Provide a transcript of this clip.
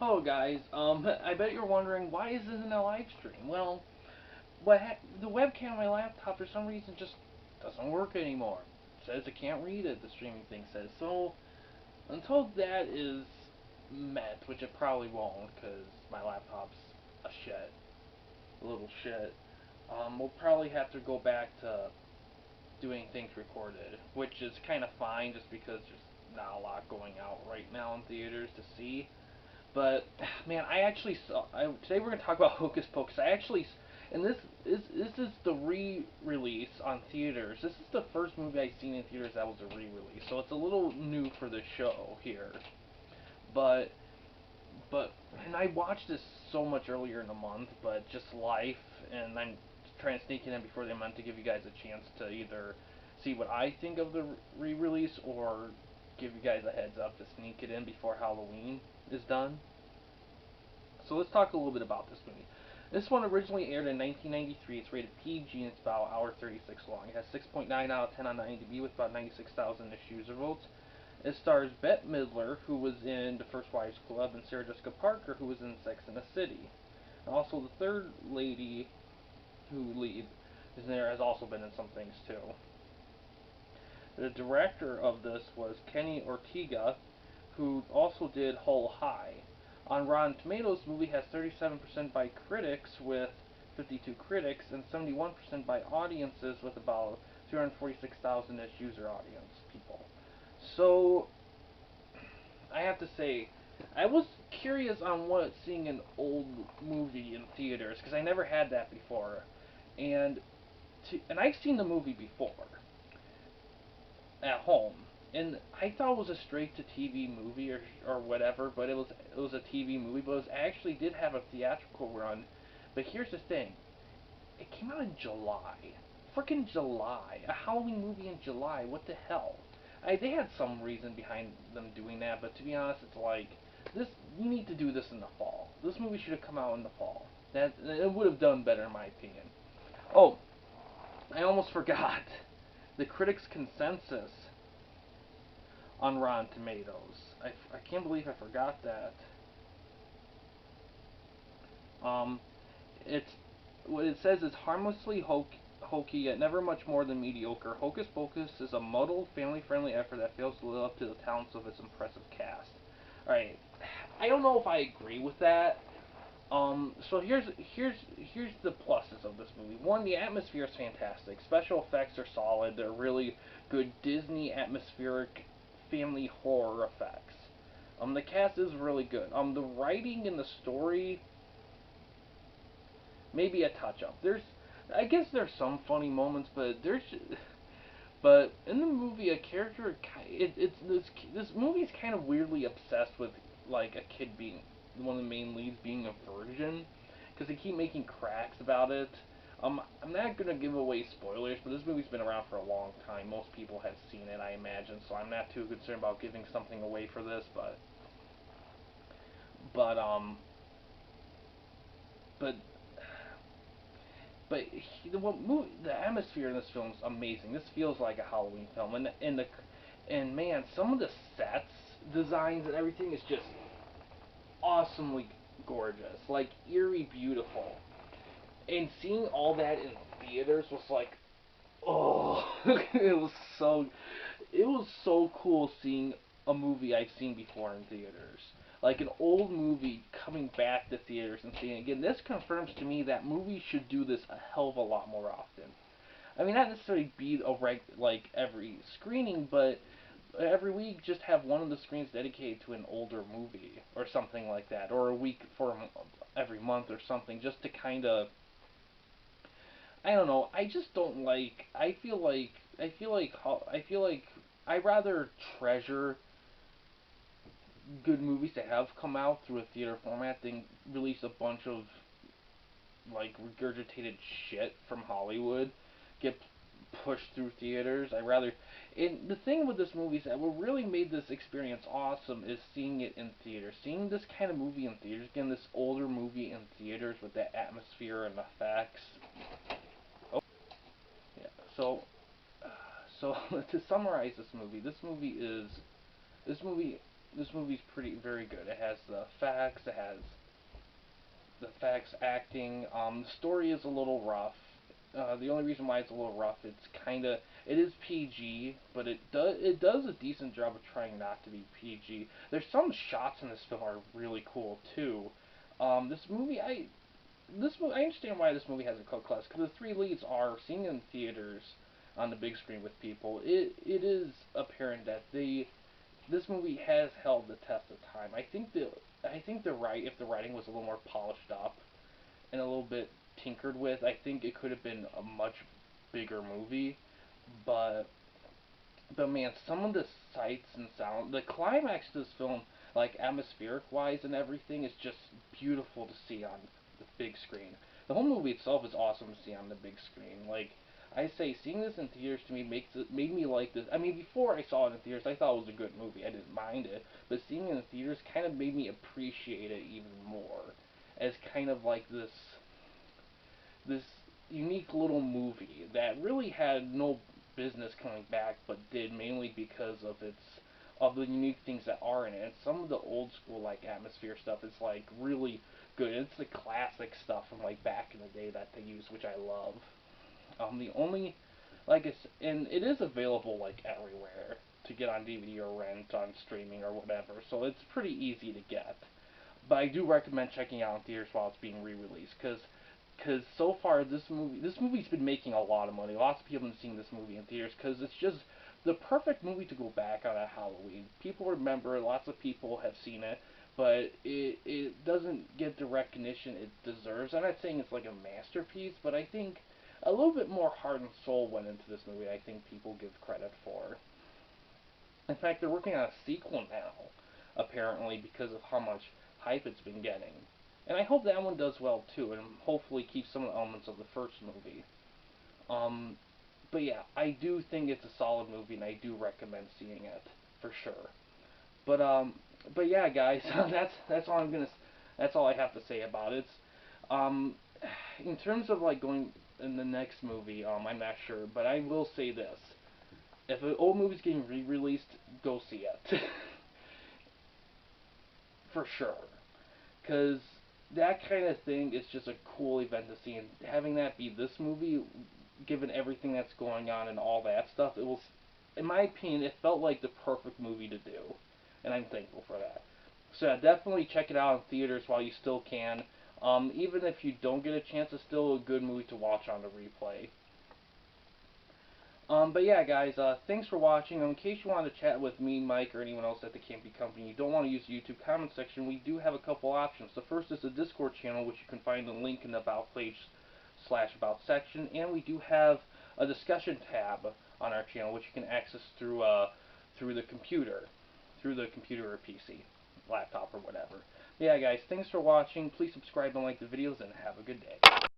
Hello guys, I bet you're wondering why isn't a live stream? Well, the webcam on my laptop for some reason just doesn't work anymore. It says it can't read it, the streaming thing says. So, until that is met, which it probably won't because my laptop's a shit, a little shit, we'll probably have to go back to doing things recorded, which is kind of fine just because there's not a lot going out right now in theaters to see. But man, I actually saw. Today we're gonna talk about Hocus Pocus. And this is the re-release on theaters. This is the first movie I've seen in theaters that was a re-release, so it's a little new for the show here. But and I watched this so much earlier in the month, but just life, and I'm trying to sneak it in before they meant to give you guys a chance to either see what I think of the re-release or give you guys a heads up to sneak it in before Halloween is done. So let's talk a little bit about this movie. This one originally aired in 1993. It's rated PG and it's about an hour 36 long. It has 6.9 out of 10 on IMDb with about 96,000 user votes. It stars Bette Midler, who was in The First Wives Club, and Sarah Jessica Parker, who was in Sex and the City. And also, the third lady who lead is there has also been in some things too. The director of this was Kenny Ortega, who also did Hull High. On Rotten Tomatoes, the movie has 37% by critics with 52 critics and 71% by audiences with about 346,000-ish user audience people. So, I have to say, I was curious on what seeing an old movie in theaters because I never had that before, and I've seen the movie before at home, and I thought it was a straight to TV movie or whatever, but it was a TV movie, but it actually did have a theatrical run. But here's the thing, it came out in July, freaking July, a Halloween movie in July. What the hell? They had some reason behind them doing that, but to be honest, it's like this. You need to do this in the fall. This movie should have come out in the fall. That it would have done better in my opinion. Oh, I almost forgot. The critics' consensus on Rotten Tomatoes. I can't believe I forgot that. Um, it's what it says is harmlessly hokey yet never much more than mediocre. Hocus Pocus is a muddled, family-friendly effort that fails to live up to the talents of its impressive cast. All right, I don't know if I agree with that. So here's the pluses of this movie. One, the atmosphere is fantastic. Special effects are solid. They're really good Disney atmospheric family horror effects. The cast is really good. The writing and the story maybe a touch up. I guess there's some funny moments, but in the movie, a character, this movie is kind of weirdly obsessed with like a kid being one of the main leads being a virgin, because they keep making cracks about it. I'm not gonna give away spoilers, but this movie's been around for a long time. Most people have seen it, I imagine, so I'm not too concerned about giving something away for this. But um, but but the atmosphere in this film is amazing. This feels like a Halloween film, and man, some of the sets designs and everything is just awesomely gorgeous, like eerie beautiful. And seeing all that in theaters was like, oh, it was so cool seeing a movie I've seen before in theaters. Like an old movie coming back to theaters and seeing it again. This confirms to me that movies should do this a hell of a lot more often. I mean, not necessarily be like every screening, but every week just have one of the screens dedicated to an older movie or something like that, or a week for every month or something, just to kind of I don't know. I just don't like. I feel like I rather treasure good movies that have come out through a theater format than release a bunch of like regurgitated shit from Hollywood get pushed through theaters. I rather. And the thing with this movie is that what really made this experience awesome is seeing it in theaters. Seeing this kind of movie in theaters, again, this older movie in theaters with that atmosphere and effects. Oh, yeah. So to summarize this movie this movie's very good. It has the facts. It has the facts, acting. The story is a little rough. The only reason why it's a little rough, it is PG, but it does a decent job of trying not to be PG. There's some shots in this film are really cool too. This movie, I understand why this movie has a cult class, because the three leads are seen in theaters on the big screen with people. It is apparent that this movie has held the test of time. If the writing was a little more polished up and a little bit tinkered with, I think it could have been a much bigger movie. But man, some of the sights and sound, the climax to this film, like atmospheric wise and everything, is just beautiful to see on the big screen. The whole movie itself is awesome to see on the big screen. Like I say, seeing this in theaters to me made me like this. I mean, before I saw it in theaters, I thought it was a good movie. I didn't mind it, but seeing it in theaters kind of made me appreciate it even more, as kind of like this unique little movie that really had no business coming back, but did mainly because of the unique things that are in it. And some of the old school like atmosphere stuff is like really good. It's the classic stuff from like back in the day that they use, which I love. The only and it is available like everywhere to get on DVD or rent on streaming or whatever, so it's pretty easy to get. But I do recommend checking out in theaters while it's being re-released, because so far this movie's been making a lot of money. Lots of people have been seeing this movie in theaters because it's just the perfect movie to go back on at Halloween. People remember, lots of people have seen it, but it doesn't get the recognition it deserves. I'm not saying it's like a masterpiece, but I think a little bit more heart and soul went into this movie. I think people give credit for. In fact, they're working on a sequel now, apparently, because of how much hype it's been getting. And I hope that one does well too, and hopefully keeps some of the elements of the first movie. Um, but yeah, I do think it's a solid movie, and I do recommend seeing it for sure. But but yeah, guys, that's all I have to say about it. Um, in terms of like going in the next movie, I'm not sure, but I will say this: if an old movie's getting re-released, go see it for sure. Because that kind of thing is just a cool event to see, and having that be this movie, given everything that's going on and all that stuff, it was, in my opinion, it felt like the perfect movie to do, and I'm thankful for that. So yeah, definitely check it out in theaters while you still can. Even if you don't get a chance, it's still a good movie to watch on the replay. But yeah, guys, thanks for watching. In case you want to chat with me, Mike, or anyone else at the Campy Company, you don't want to use the YouTube comment section, we do have a couple options. The first is the Discord channel, which you can find the link in the About page / About section, and we do have a discussion tab on our channel, which you can access through the computer or PC, laptop or whatever. Yeah, guys, thanks for watching. Please subscribe and like the videos, and have a good day.